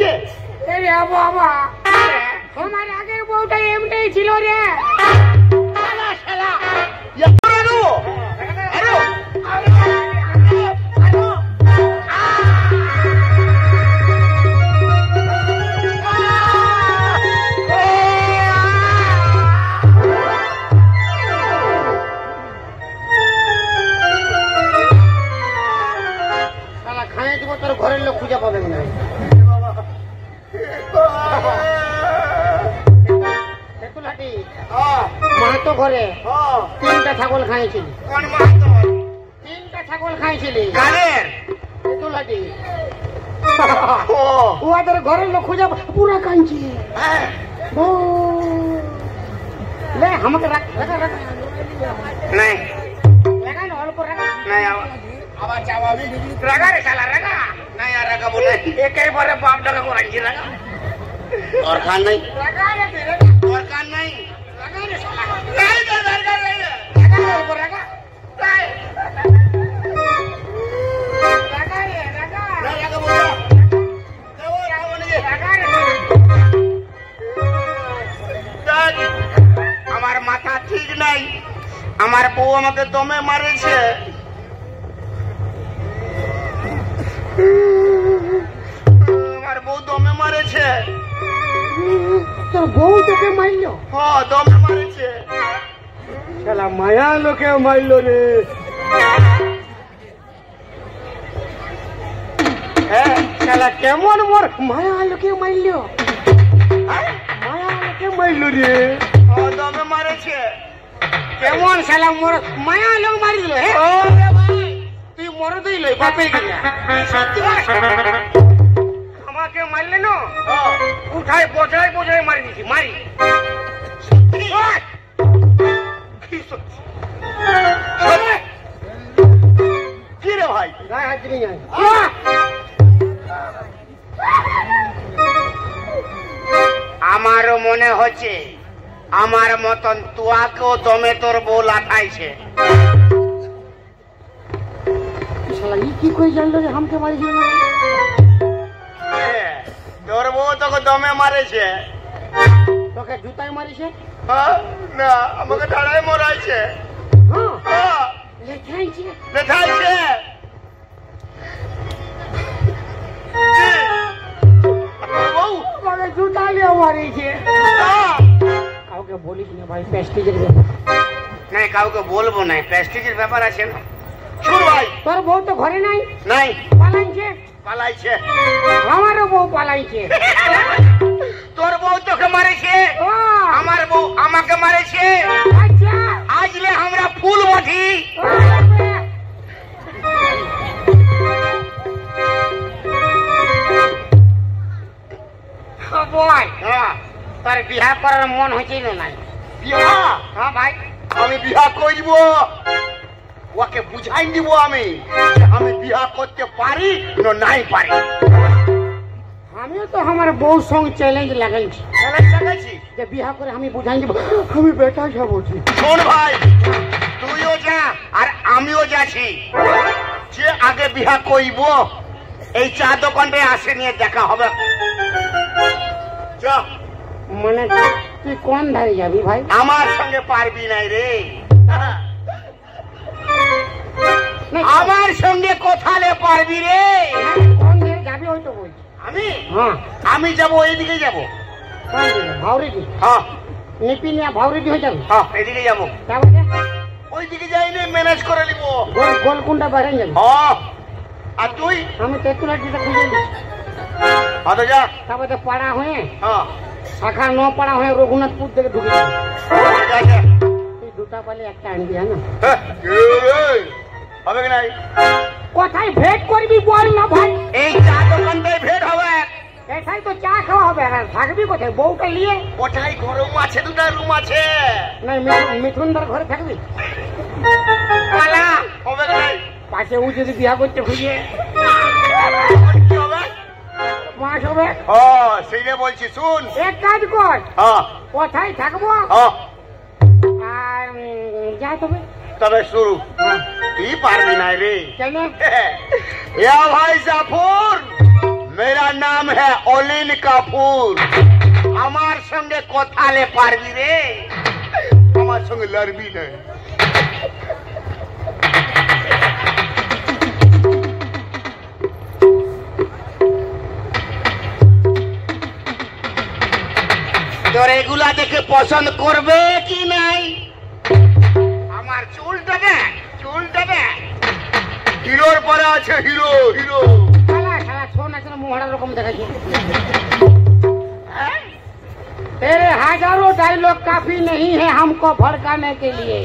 যে বাবা আমার আগের বউটা এমনিই ছিল রে। খাইয়ে দিব তোর ঘরের লোক খুঁজে পাবেন না। মাহাতো ঘরে 3টা ছাগল খাইছিলি। 3টা ছাগল খাইছিলি ওদের ঘরের লোক খুঁজে পুরা কাঁদছি। আমাকে রাখ নাই রাখা না অল্প রাখা নাই আবার চাওয়া রাগা রে শালা রাগা নাই আর রাগা বলে একেবারে বাপ ডাকা করাইছি রাগা দরকার নাই দরকার নাই রাগা রে শালা নাই দরকার নাই রাগা অল্প রাগা নাই রাগা রে রাগা না রাগা বলো দেও রাগা বলে রাগা রে আমার মাথা ঠিক নাই আমার বউ আমাকে দমে মারেছে আমার বউ দমে মারেছে তোর বউ তোকে মারলো হ্যাঁ দমে মারেছে শালা মায়া লোকে মারলো রে হ্যাঁ শালা কেমন মোর মায়া লোকে মারলো মায়া লোকে মারলো রে দমে মারেছে কেমন শালা মোর মায়া লোক মারি দিল তুই মর দিল বাপে গিয়া আমাকে মারলে না উঠায় বোঝায় বোঝায় মারি দিছি মারি কি রে ভাই গায়ে হাত দিবি না আমারও মনে হচ্ছে আমার মতন তোয়াকেও দমে তোর বউ লাঠাইছে শালা ই কি কই জানলো যে আমাকে মারিছিল না তোর বউ তোকে দমে মারেছে তোকে জুতায় মারিছে না আমাকে ঠাড়ায় মরাইছে লেখাইছে লেখাইছে বউ আমাকে জুতা লিয়ে মারিছে কাউকে বলিস না ভাই প্রেস্টিজের ব্যাপার না কাউকে বলবো না প্রেস্টিজের ব্যাপার আছে না শুন ভাই তোর বউ তো ঘরে নাই নাই পালাইছে পালাইছে আমারও বউ পালাইছে তোর বউ তোকে মারেছে আমার বউ আমাকে মারেছে আচ্ছা আজলে আমরা ফুল বাঁধি তোর বিহা করার মন হয়েছে না নাই বিহা হ্যাঁ ভাই আমি বিহা করব ওকে বুঝাই দিব আমি আমি বিহা করতে পারি না নাই পারি আমিও তো আমার বউ সঙ্গে চ্যালেঞ্জ লাগাইছি যে বিহা করে আমি বুঝাই দিব আমি বেটা যাবো শোন ভাই তুইও যা আর আমিও যাচ্ছি যে আগে বিহা করব এই চা দোকানটায় আসে নিয়ে দেখা হবে যা মানে তুই কোন ধারে যাবি ভাই আমার সঙ্গে পারবি নাই রে আমার সঙ্গে কোথালে পারবি রে কোন ধারে যাবি ওই তো বলছি আমি হ্যাঁ আমি যাবো এইদিকে যাবো ভাউরিটি হ্যাঁ নিপিনিয়া ভাউরিটি হয়ে যাবে হ্যাঁ এইদিকে যাবো তারপরে ওইদিকে যাইনি ম্যানেজ করে নিবো গোলকুন্ডা বাইরে যাবি হ্যাঁ আর তুই আমি তেতুলাটিটা খুঁজে নিচ্ছি আচ্ছা যা তারপরে পাড়া হয়ে হ্যাঁ শাখা ন পাড়া হয়ে রঘুনাথপুর থেকে ঢুকে যাবি যা যা তুই দুটা পালে একটা আনবি হ্যাঁ না হবে কি নাই কোথায় ভেট করবি বল না ভাই এই চা দোকানটাই ভেট হবে এটাই তো চা খাওয়া হবে আর থাকবি কোথায় বউকে নিয়ে ওটাই গরম আছে দুটা রুম আছে না মিঠুনদার ঘরে থাকবি পালা হবে কি নাই পাশে ও যদি বিয়া করতে খুঁজে কি হবে মাস হবে সেইটা বলছি শুন এক কাজ কর হ্যাঁ কোথায় থাকবো হ্যাঁ আর যা তবে তবে শুরু তুই পারবি না রে কেন ভাই জাফর मेरा नाम है ओलिन कपूर। আমার সঙ্গে কথালে পারবি রে, আমার সঙ্গে লড়বি না। তোর এগুলা দেখে পছন্দ করবে কি নাই? আমার চুলটা দেখ, চুলটা দেখ, হিরোর পরে আছে হিরো। হিরো শালা শালা ছোনা ছোনা মোহরা রকম দেখাচ্ছে। तेरे हजारों डायलॉग काफी नहीं है हमको भड़काने के लिए।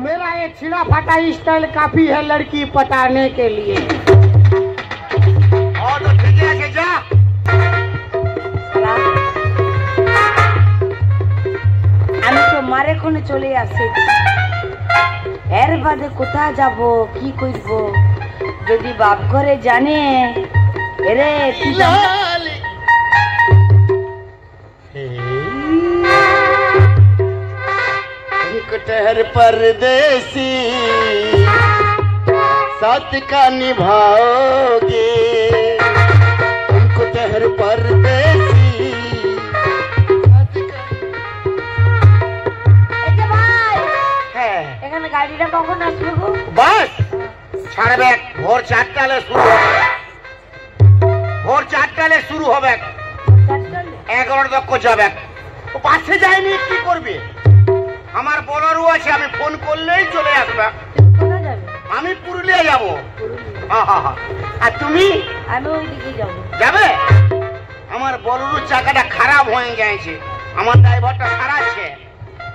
मेरा ये छिड़ा फटा स्टाइल काफी है लड़की पटाने के लिए। और तो ठीक है, जा। আমি তো মারে কোনে চলে আসি, এর বাদে কোথায় যাব, কি করব? যদি বাপ ঘরে জানে রে কি ठहर परदेसी साथ का निभाओगे, तुमको ठहर परदेसी साथ का। এখানে গাড়িটা কখন আসবে গো? बस ছাড়বে, ভোর 4টালে শুরু হবে। ভোর 4টালে শুরু হবে, 11 তক যাবে। ও পাশে যায়নি, কি করবে? আমার বলারও আছে, আমি ফোন করলেই চলে আসবে। কোথায় যাবে? আমি পুরুলিয়া যাব। আর তুমি? আমি ওইদিকে যাব। যাবে? আমার বলরুর চাকাটা খারাপ হয়ে গেছে, আমার ড্রাইভারটা সারাচ্ছে,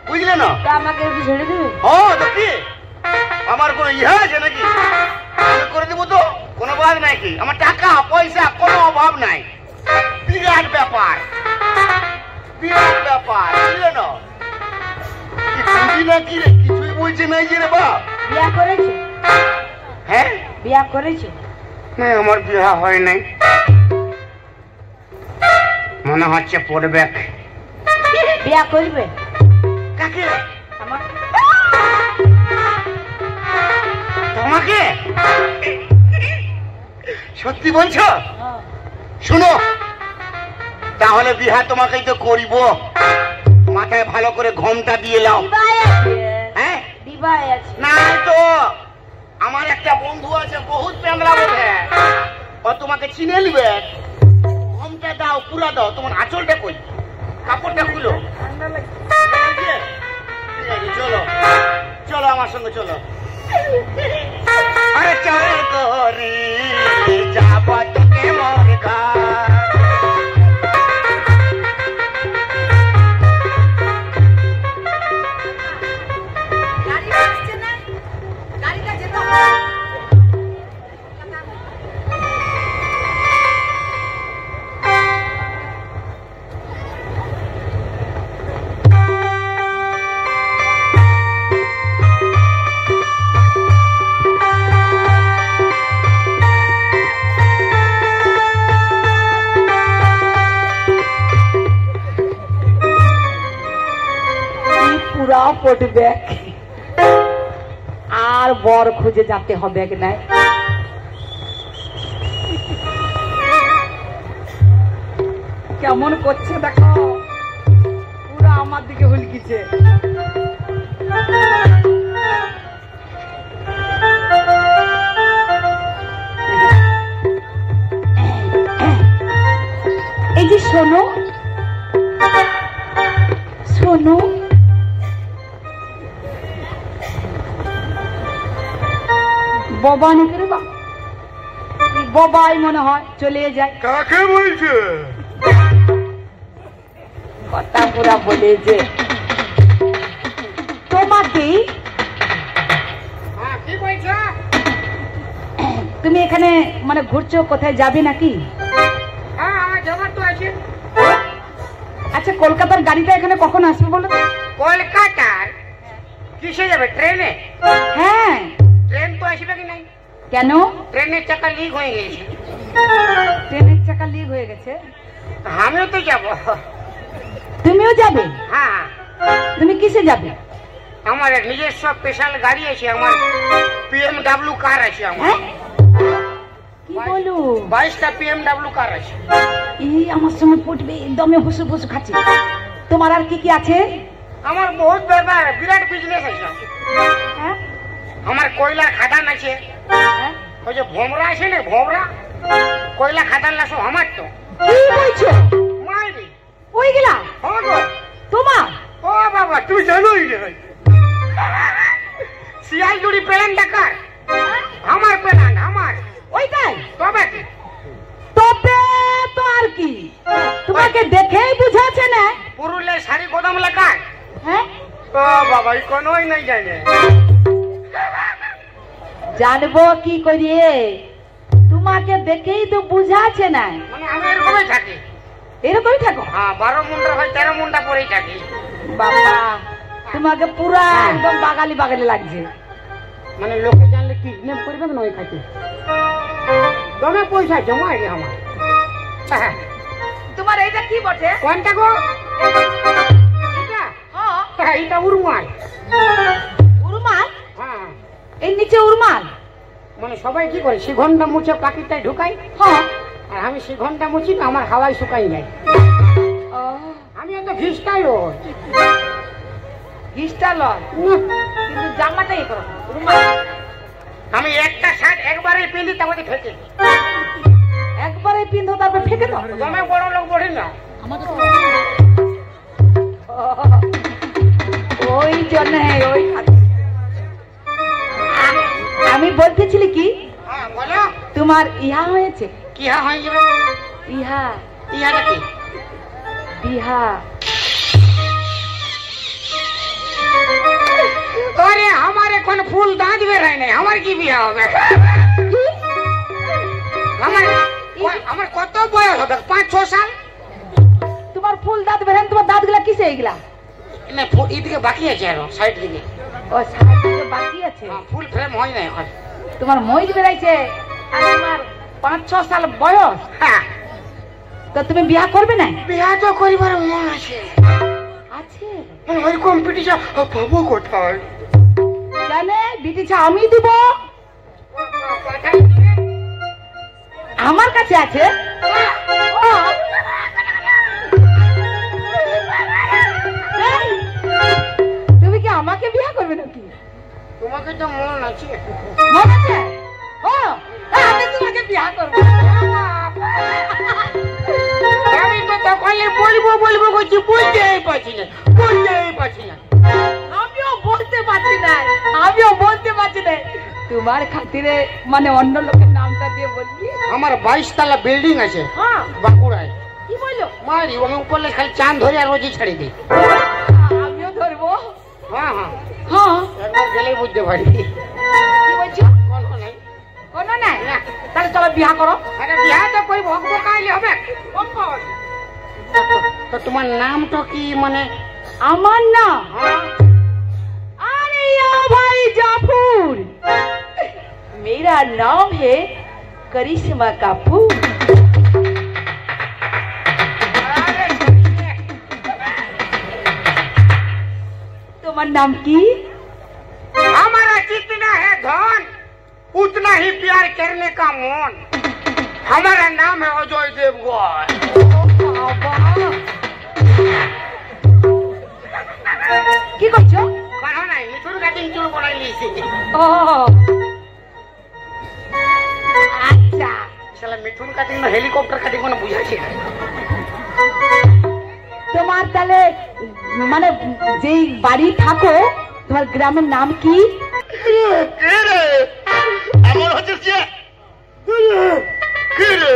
বুঝলে না? তা আমাকে একটু ছেড়ে দেবে? ও তো কি আমার কোনো ইহা আছে নাকি? আমি করে দেবো তো, কোনো বাদ নাই। কি আমার টাকা পয়সা কোনো অভাব নাই। বিরাট ব্যাপার, বিরাট ব্যাপার, বুঝলে না? কি বুঝি না কি রে, কিছুই বলছে নাই যে রে বাপ। বিয়া করেছে? হ্যাঁ, বিয়া করেছে? না, আমার বিয়া হয় নাই, মনে হচ্ছে পড়বে। বিয়া করবে? কাকে? আমার। তোমাকে? সত্যি বলছো? শুনো, তাহলে বিহা তোমাকেই তো করিব। মাথায় ভালো করে ঘোমটা দিয়ে নাও। দিবাই আছে। হ্যাঁ, দিবাই আছে। না তো আমার একটা বন্ধু আছে, বহুত প্যাংরা বোধে, ও তোমাকে চিনে নিবে। ঘোমটা দাও, পুরা দাও। তোমার আঁচলটা কই? কাপড়টা খুলো। ঠিক আছে, চলো চলো আমার সঙ্গে চলো। আরে চল গোরি যাব তোকে মোর ঘর। পুরা পড়বে আর বর খুঁজে যেতে হবে না। কেমন করছে দেখো, পুরা আমার দিকে হুলকিছে। এই যে শোনো শোনো, বাবা নাকি রে, বাবাই মনে হয় চলে যায়। কাকে বলছে? কথা পুরা বলে যে তোমাকে। কি বলছো? তুমি এখানে মানে ঘুরছো, কোথায় যাবে নাকি? হ্যাঁ, আমার যাবার তো আছে। আচ্ছা, কলকাতার গাড়িটা এখানে কখন আসবে বলো তো? কলকাতার? কিসে যাবে? ট্রেনে? হ্যাঁ। ট্রেন তো আসবে কি নাই? কেন? ট্রেনের চাকা লিক হয়ে গেছে। ট্রেনের চাকা লিক হয়ে গেছে? আমিও তো যাব। তুমিও যাবে? হ্যাঁ। তুমি কিসে যাবে? আমার নিজস্ব স্পেশাল গাড়ি আছে, আমার BMW কার আছে আমার। হ্যাঁ? কি বলো 22টা BMW কার আছে। এই আমার সঙ্গে পড়বে দমে হুসু ফুসু খাচ্ছি। তোমার আর কি কি আছে? আমার বহুত ব্যাপার, বিরাট বিজনেস আছে। হ্যাঁ আমার কয়লার খাদান আছে, হ্যাঁ? ওই যে ভোমরা আছে না, ভোমরা কয়লা খাদান না সব আমার তো। কি বলছো? মাইরি ওইগুলা হ্যাঁ গো। তোমার? ও বাবা তুই জানোই না, শিয়ালজুড়ি প্ল্যানটা কার? আমার প্ল্যান, আমার। ওইটাই তবে কি? তবে তো আর কি, তোমাকে দেখেই বুঝাচ্ছে না। পুরুলের শাড়ি গোদাম লেখায়। হ্যাঁ ও বাবা কোনোই নাই জানে। জানবো কি করিয়ে, তোমাকে দেখেই তো বুঝাচ্ছে না। মানে আমি এরকমই থাকি। এরকমই থাকো? হ্যাঁ 12 মুন্ডা হয় 13 মুন্ডা পরেই থাকি। বাবা তোমাকে পুরা একদম বাগালি বাগালি লাগছে। মানে লোকে জানলে কিডন্যাপ করবে না ওই খাতে। দমে পয়সা জমা আছে আমার। তোমার এইটা কি বটে? কোনটা গো? এটা? হ্যাঁ এটা উরুমাল। উরুমাল? হ্যাঁ এই নিচে উরুমাল? মানে সবাই কি করে শিঘন্টা মুছে পাকিটায় ঢুকাই, হ্যাঁ। আর আমি শিঘন্টা মুছি না, আমার হাওয়ায় শুকাই যায়। আমি এত ঘিসটাই রোজ ঘিসটা লয় কিন্তু জামাটাই করো উরুমাল। আমি একটা শার্ট একবারে পিঁধি তারপরে ফেঁকে একবারে পিন্ধো তারপর ফেঁকে দাও। দমে বড় লোক বলি না। ওই জন্য ওই আমি বলতেছিলি কি, হ্যাঁ বলো। তোমার ইহা হয়েছে? কি হয়ে যাবে? ইহা ইহাটা কি? বিহা। আরে আমার এখন ফুল দাঁত বেরায় নাই, আমার কি বিয়ে হবে? আমার কত বয়স হবে? 5-6 সাল। তোমার ফুল দাঁত বেরেন, তোমার দাঁত গুলা কিসে এইগুলা? না এদিকে বাকি আছে আরো, সাইড দিকে। ও সাইড দিকে বাকি আছে। ফুল ফ্রেম হয় না এখন। তোমার মইজ বেরাইছে আর তোমার 5-6 সাল বয়স। হ্যাঁ তো তুমি বিয়া করবে না? বিয়া তো করিবার মন আছে। আছে? ওই কম্পিটিশন পাবো কোথায়? জানে বিটিছা আমি দিব, আমার কাছে আছে। তুমি কি আমাকে বিয়া করবে নাকি? তোমাকে তো মন আছে। মন আছে? ও আমি তোমাকে বিয়া করবো। আমি তো তখন বলবো করছি, বলতেই পারছি না। আমিও বলতে পারছি না। তোমার খাতিরে মানে অন্য লোকের নামটা দিয়ে বলবি। আমার 22 তলা বিল্ডিং আছে হ্যাঁ বাঁকুড়ায়। কি বললো? মারি আমি উপরে খালি চাঁদ ধরে আর রোজই ছাড়ি দিই। আমিও ধরবো। হ্যাঁ হ্যাঁ হ্যাঁ একবার গেলেই বুঝতে পারি। কি বলছো? কোনো নাই না, তাহলে চলো বিয়া করো। আরে বিয়া তো কই ভগবো কাইলে হবে। তো তোমার নামটা কি? মানে আমার নাম? হ্যাঁ अरे या भाई जाफर, मेरा नाम है करिश्मा कपूर। तुम्हारा नाम की? हमारा जितना है धन उतना ही प्यार करने का मन। हमारा नाम है अजय देवगन। কি করছো? कहा नहीं मिठुन काटिंग चूल बनाई लीसी। ও আচ্ছা, साला मिठुन काटिंग में हेलीकॉप्टर काटिंग को ना बुझाई। তোমার তাহলে মানে যেই বাড়ি থাকো তোমার গ্রামের নাম কি? কে রে এমন হচ্ছে যে কে রে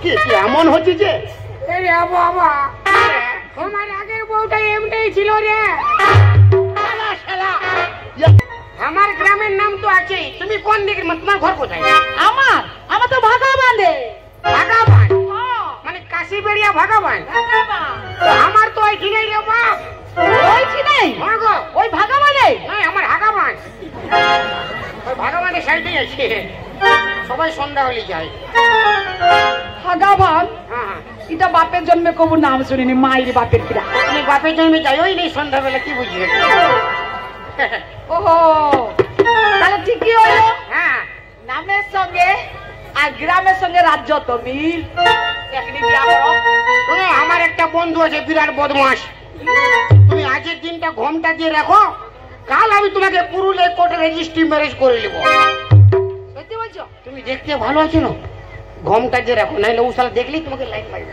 কি এমন হচ্ছে যে अरे बाबा हमारे आगे बউটা এমটাই ছিল রে। শালা শালা हमारे গ্রামের নাম তো আছে। তুমি কোন দিকে? তোমার ঘর কোথায়? আমার তো ভাগা বাঁধে। ভাগাবান মানে কাশি বেরিয়া ভাগাবান। তো আমার তো ওই ঠিকই রে বাপ। ওই কি নাই? হ্যাঁ গো ওই ভাগা বাঁধে? নাই আমার হাগাবান। ওই ভাগাবানের সাইডেই আছে। সবাই সন্ধ্যা হলে যায়। ভাগা বাঁধ? হ্যাঁ হ্যাঁ এটা বাপের জন্মে কবু নাম শুনিনি, মায়ের বাপের কিরা। তুমি বাপের জন্মে যাই ওই নেই সন্ধ্যাবেলা কি বুঝবে? ওহো তাহলে ঠিকই হলো। হ্যাঁ নামের সঙ্গে আর গ্রামের সঙ্গে রাজ্য তো মিল। এখনই বিয়া করো। শোনো, আমার একটা বন্ধু আছে বিরাট বদমাস। তুমি আজকের দিনটা ঘোমটা দিয়ে রাখো, কাল আমি তোমাকে পুরুলিয়া কোর্টে রেজিস্ট্রি ম্যারেজ করে নেবো। সত্যি বলছো? তুমি দেখতে ভালো আছো না, ঘোমটা দিয়ে রাখো, নাইলে ও শালা দেখলেই তোমাকে লাইন মারবে।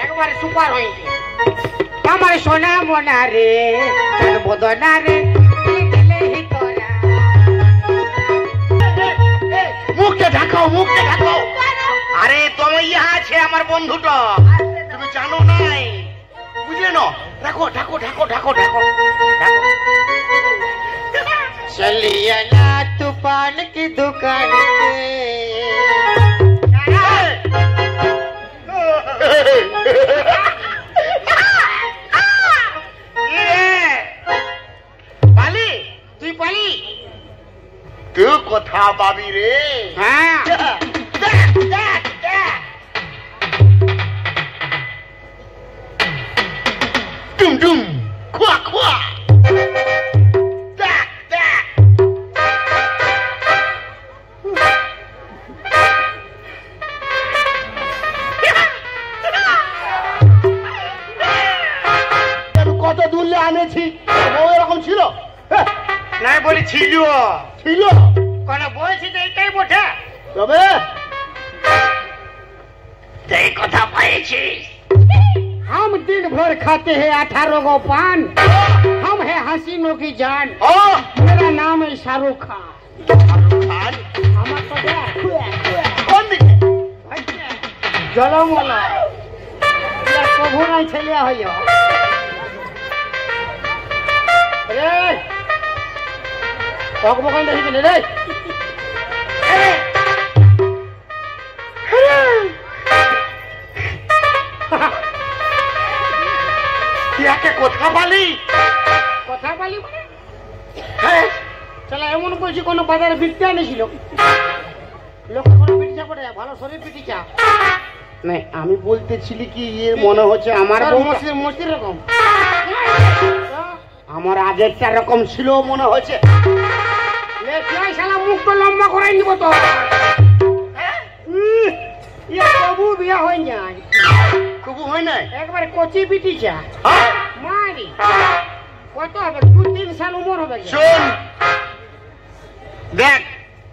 একবারে সুপার হয়েছে। আমার সোনা মোনা রে বদনা রে, মুখে ঢাকো, মুখে ঢাকো। আরে তুমি ইহা আছে আমার বন্ধুটা, তুমি জানো নাই, বুঝলে না? ঢাকো ঢাকো ঢাকো ঢাকো ঢাকো। चलिए ना तूफान की दुकान पे। পালি তুই পালি? তুই কথা পাবি রে। হ্যাঁ ডুম ডুম খোয়া খোয়া। কত দূরে আনেছি, বউ এরকম ছিল না বলি ছিল ছিল কোন বলছি যে এইটাই বটে। তবে এই কথা পাইছিস? हम दिन भर खाते हैं 18 गो पान, हम है हसीनों की जान, ও मेरा नाम है शाहरुख खान। খান আমার তো দেখ কোন দিকে? জলমলা প্রভু নাই ছেলে হইয়া রে বকবকান দেখি রে। ইয়াকে কথা বলি কথা বলি হ্যাঁ চলো, এমন বলছি কোন বাজারে বিকতে আনেছিল লোক কোনো পিঠা করে ভালো শরীর পিঠা না। আমি বলতেছিলি কি এর মনে হচ্ছে আমার বউ মসজিদ রকম আমার আগেরটা রকম ছিল মনে হচ্ছে। শালা মুখ তো লম্বা করাই নিব তো। তবু বিয়া হয়ে যায়, কবু হয় নাই একবারে কচি পিটি চা হ্যাঁ? মারি। কত হবে? 2-3 সাল উমর হবে। শোন দেখ,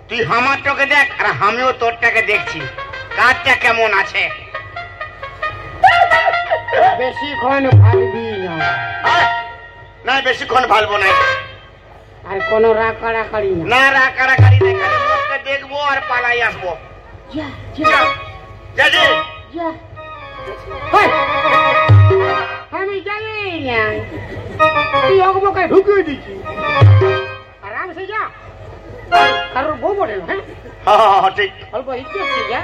তুই আমারটাকে দেখ আর আমিও তোরটাকে দেখছি, কারটা কেমন আছে। বেশিক্ষণ ভাববি না, না বেশিক্ষণ ভালবো না। আর কোন রাগ কাড়াকাড়ি না। না রাকারাকারি নেই, খালি মুখটা দেখবো আর পালাই আসবো। যা যা যা যা। যা। হেই, আমি জানি না তুই অগবকে ঢুকিয়ে দিচ্ছি। আরাম সে যা, কারোর বউ বটে না। হ্যাঁ হ্যাঁ ঠিক। অল্প ইজ্জত যা।